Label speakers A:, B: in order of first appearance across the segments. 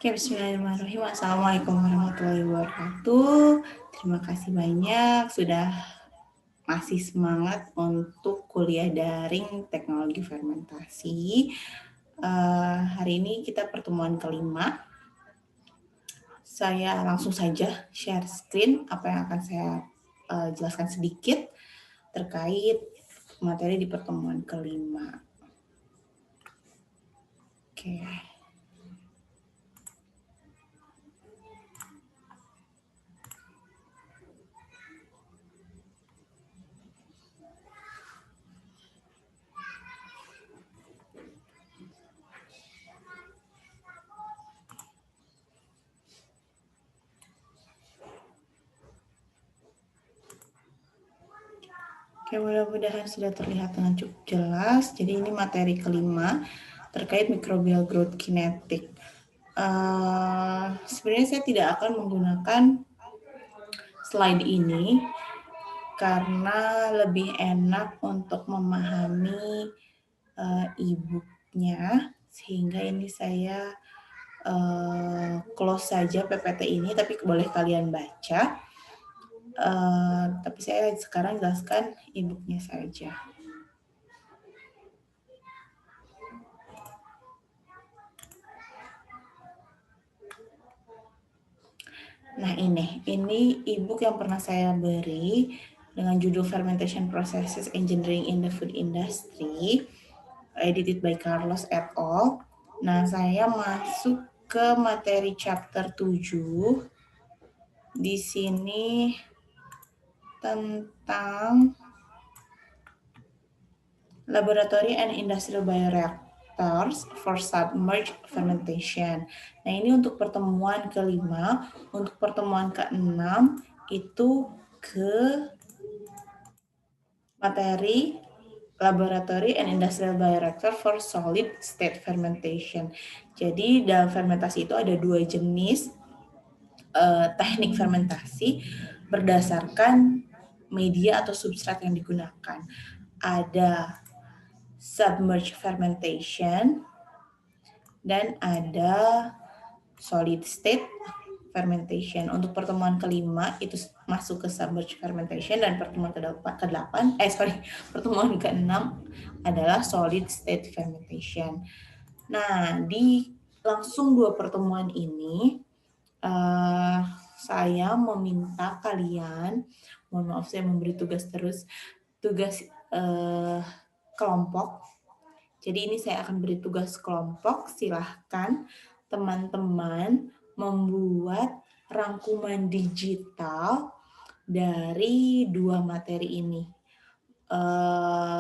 A: Oke, bismillahirrahmanirrahim. Assalamualaikum warahmatullahi wabarakatuh. Terima kasih banyak sudah masih semangat untuk kuliah daring teknologi fermentasi. Hari ini kita pertemuan kelima. Saya langsung saja share screen apa yang akan saya jelaskan sedikit terkait materi di pertemuan kelima. Oke. Oke, mudah-mudahan sudah terlihat dengan cukup jelas. Jadi ini materi kelima terkait microbial growth kinetic. Sebenarnya saya tidak akan menggunakan slide ini karena lebih enak untuk memahami e-booknya, sehingga ini saya close saja PPT ini, tapi boleh kalian baca. Tapi saya sekarang jelaskan e-booknya saja. Nah ini e-book yang pernah saya beri dengan judul Fermentation Processes Engineering in the Food Industry, edited by Carlos et al. Nah saya masuk ke materi chapter 7. Di sini tentang Laboratory and Industrial Bioreactors for Submerged Fermentation. Nah ini untuk pertemuan kelima. Untuk pertemuan keenam itu ke materi Laboratory and Industrial Bioreactor for Solid State Fermentation. Jadi dalam fermentasi itu ada dua jenis teknik fermentasi berdasarkan media atau substrat yang digunakan. Ada submerged fermentation dan ada solid state fermentation. Untuk pertemuan kelima itu masuk ke submerged fermentation, dan pertemuan pertemuan keenam adalah solid state fermentation. Nah, di langsung dua pertemuan ini saya meminta kalian, mohon maaf saya memberi tugas kelompok. Jadi ini saya akan beri tugas kelompok. Silahkan teman-teman membuat rangkuman digital dari dua materi ini.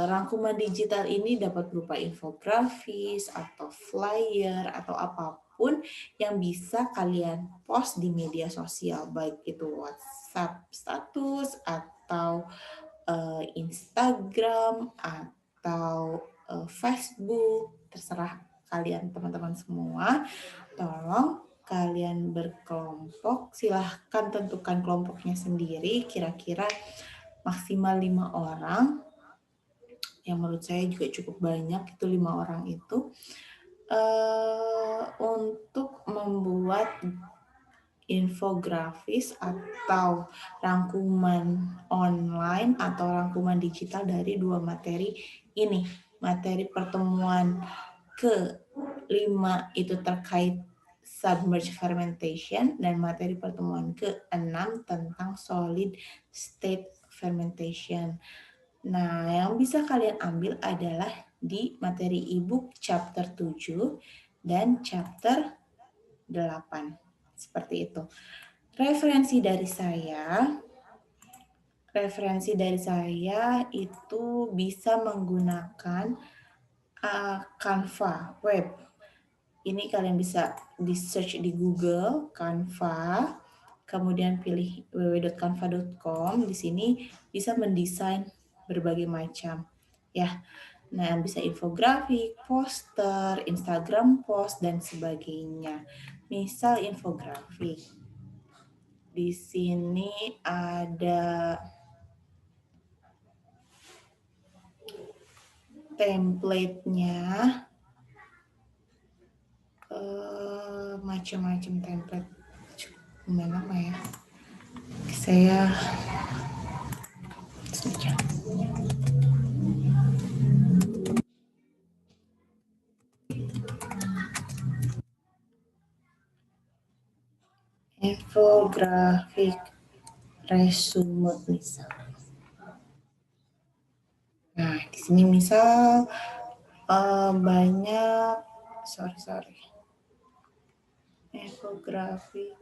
A: Rangkuman digital ini dapat berupa infografis atau flyer atau apapun yang bisa kalian post di media sosial, baik itu WhatsApp status atau Instagram atau Facebook, terserah kalian teman-teman semua. Tolong kalian berkelompok, silahkan tentukan kelompoknya sendiri, kira-kira maksimal 5 orang, yang menurut saya juga cukup banyak, itu 5 orang itu, untuk membuat infografis atau rangkuman online atau rangkuman digital dari dua materi ini. Materi pertemuan ke-5 itu terkait submerged fermentation, dan materi pertemuan ke-6 tentang solid state fermentation. Nah, yang bisa kalian ambil adalah di materi e-book chapter 7 dan chapter 8. Seperti itu. Referensi dari saya itu bisa menggunakan Canva web. Ini kalian bisa di search di Google Canva, kemudian pilih www.canva.com. Di sini bisa mendesain berbagai macam, ya. Nah, bisa infografik, poster, Instagram post, dan sebagainya. Misal infografik. Di sini ada template-nya. macam-macam template. Lumayan lama ya. Saya saja. Infografik resume misal. Nah, di sini misal banyak, sorry, infografik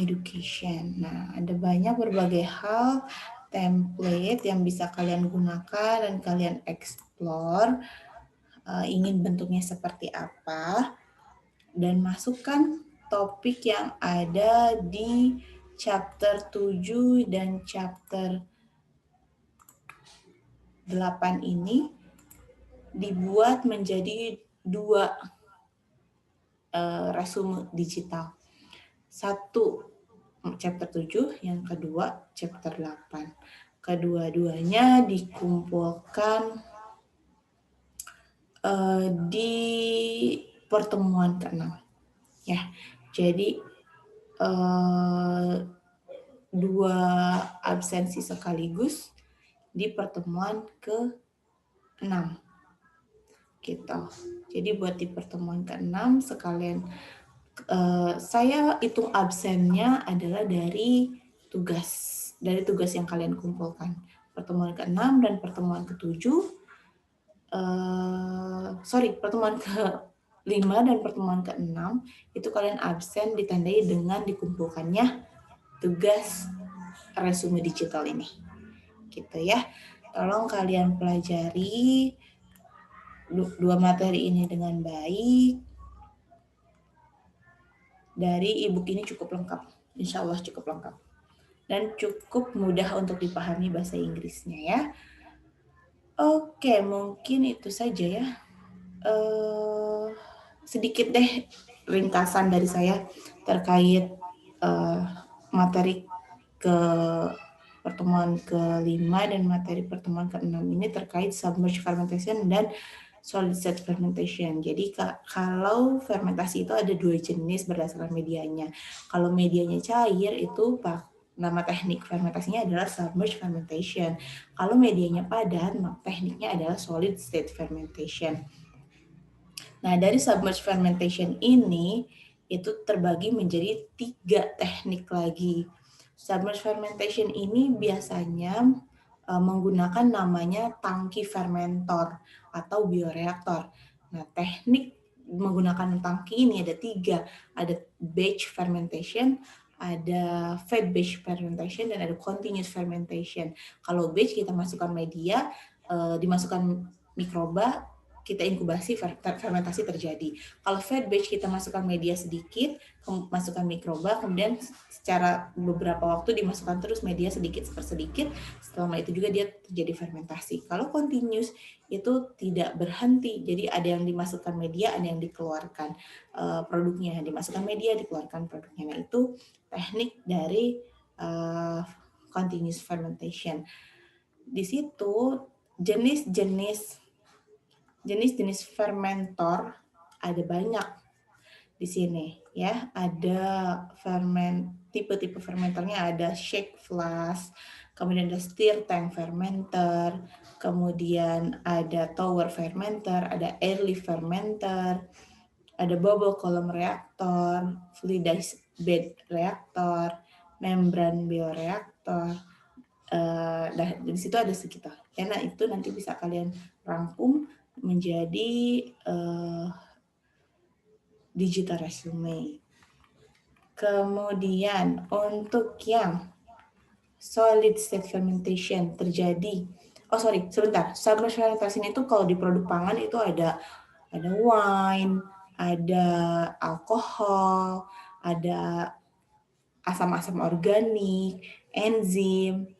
A: education. Nah, ada banyak berbagai hal template yang bisa kalian gunakan dan kalian explore. Ingin bentuknya seperti apa, dan masukkan topik yang ada di chapter 7 dan chapter 8 ini dibuat menjadi 2 resume digital. 1 chapter 7, yang kedua chapter 8. Kedua-duanya dikumpulkan di pertemuan ke-6 ya. Jadi 2 absensi sekaligus di pertemuan ke-6 gitu. Jadi buat di pertemuan ke-6 sekalian saya hitung absennya atugas dari tugas yang kalian kumpulkan. Pertemuan ke-6 dan pertemuan ke-7 pertemuan ke-5 dan pertemuan ke-6 itu kalian absen ditandai dengan dikumpulkannya tugas resume digital ini. Gitu ya. Tolong kalian pelajari 2 materi ini dengan baik. Dari e-book ini cukup lengkap. Insya Allah cukup lengkap. Dan cukup mudah untuk dipahami bahasa Inggrisnya ya. Oke, mungkin itu saja ya. Sedikit deh ringkasan dari saya terkait materi ke pertemuan ke-5 dan materi pertemuan ke-6 ini terkait submerged fermentation dan solid state fermentation. Jadi kalau fermentasi itu ada 2 jenis berdasarkan medianya. Kalau medianya cair itu nama teknik fermentasinya adalah submerged fermentation. Kalau medianya padat, tekniknya adalah solid state fermentation. Nah, dari submerged fermentation ini itu terbagi menjadi 3 teknik lagi. Submerged fermentation ini biasanya menggunakan namanya tangki fermentor atau bioreaktor. Nah, teknik menggunakan tangki ini ada 3. Ada batch fermentation, ada fed batch fermentation, dan ada continuous fermentation. Kalau batch kita masukkan media, dimasukkan mikroba, kita inkubasi, fermentasi terjadi. Kalau fed batch kita masukkan media sedikit, masukkan mikroba, kemudian secara beberapa waktu dimasukkan terus media sedikit per sedikit, setelah itu juga dia terjadi fermentasi. Kalau continuous itu tidak berhenti, jadi ada yang dimasukkan media, ada yang dikeluarkan produknya, dimasukkan media, dikeluarkan produknya. Nah, itu teknik dari continuous fermentation. Di situ jenis-jenis fermentor ada banyak di sini ya. Ada tipe-tipe fermenternya, ada shake flask, kemudian ada stir tank fermenter, kemudian ada tower fermenter, ada airlift fermenter, ada bubble column reactor, fluidized bed reactor, membran bioreaktor. Di situ ada sekitar. Karena itu nanti bisa kalian rangkum menjadi digital resume. Kemudian untuk yang solid state fermentation terjadi, submerged fermentation itu kalau di produk pangan itu ada wine, ada alkohol, ada asam-asam organik, enzim,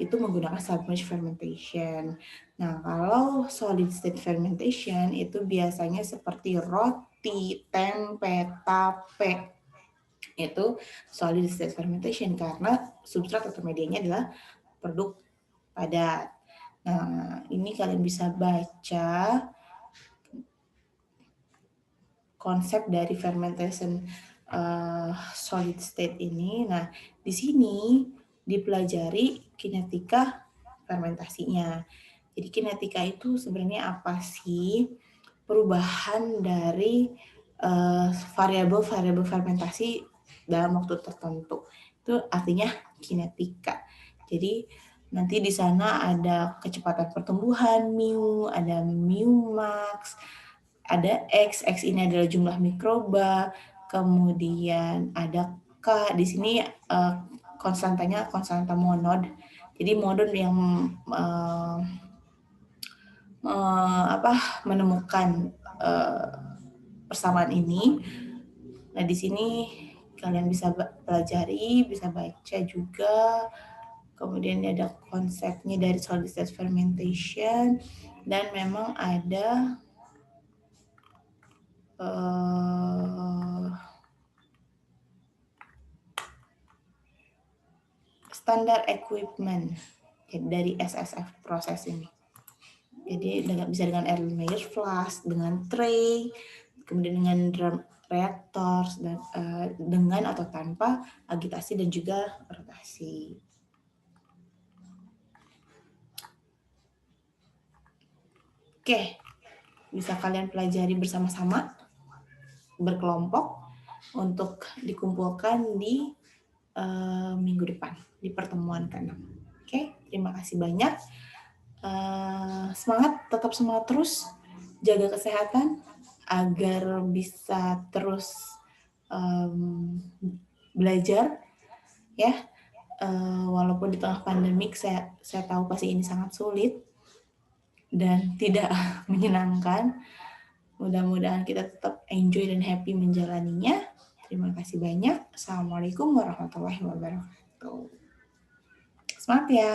A: itu menggunakan submerged fermentation. Nah, kalau solid state fermentation itu biasanya seperti roti, tempe, tape. Itu solid state fermentation karena substrat atau medianya adalah produk padat. Nah, ini kalian bisa baca konsep dari fermentation solid state ini. Nah, di sini dipelajari kinetika fermentasinya. Jadi kinetika itu sebenarnya apa sih? Perubahan dari variabel-variabel fermentasi dalam waktu tertentu. Itu artinya kinetika. Jadi nanti di sana ada kecepatan pertumbuhan mu, ada mu max, ada X ini adalah jumlah mikroba, kemudian ada K, di sini konstantanya konstanta monod. Jadi monod yang menemukan persamaan ini. Nah, di sini kalian bisa pelajari, bisa baca juga. Kemudian ada konsepnya dari solid state fermentation, dan memang ada standar equipment dari SSF proses ini. Jadi bisa dengan Erlenmeyer flask, dengan tray, kemudian dengan drum reaktor, dan dengan atau tanpa agitasi dan juga rotasi. Oke, bisa kalian pelajari bersama-sama, berkelompok, untuk dikumpulkan di minggu depan, di pertemuan ke-6. Oke, terima kasih banyak. Semangat, tetap semangat terus, jaga kesehatan, agar bisa terus belajar, ya. Walaupun di tengah pandemik, saya tahu pasti ini sangat sulit dan tidak menyenangkan. Mudah-mudahan kita tetap enjoy dan happy menjalaninya. Terima kasih banyak. Assalamualaikum warahmatullahi wabarakatuh. Semangat ya.